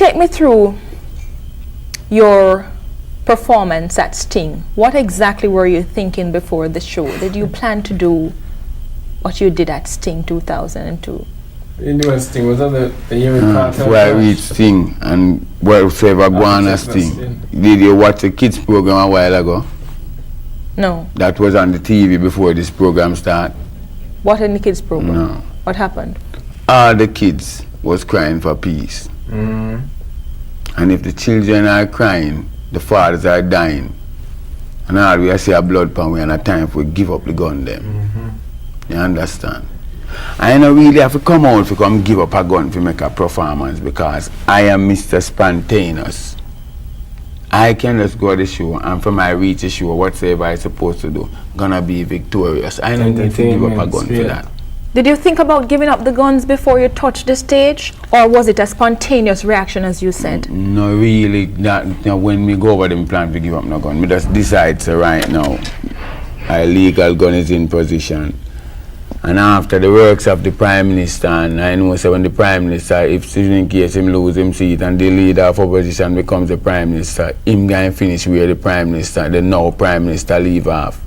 Take me through your performance at Sting. What exactly were you thinking before the show? Did you plan to do what you did at Sting 2002? Sting was on the year before I reached Sting and whatever go on at Sting. Did you watch the kids program a while ago? No. That was on the TV before this program started. What in the kids program? No. What happened? All the kids was crying for peace. And if the children are crying, the fathers are dying. And all we see a blood pound, we and a time for give up the gun them. You understand? I don't really have to come out to come give up a gun to make a performance because I am Mr. Spontaneous. I can just go to the show and from I reach the show, whatever I'm supposed to do, gonna be victorious. I don't need to give up a gun for that. Did you think about giving up the guns before you touched the stage? Or was it a spontaneous reaction as you said? No, really, when we go over them plan to give up no gun, we just decide so right now, a legal gun is in position. And after the works of the Prime Minister, and I know so when the Prime Minister, if in case him lose him seat and the leader of opposition becomes the Prime Minister, him going to finish where the Prime Minister, the now Prime Minister leave off.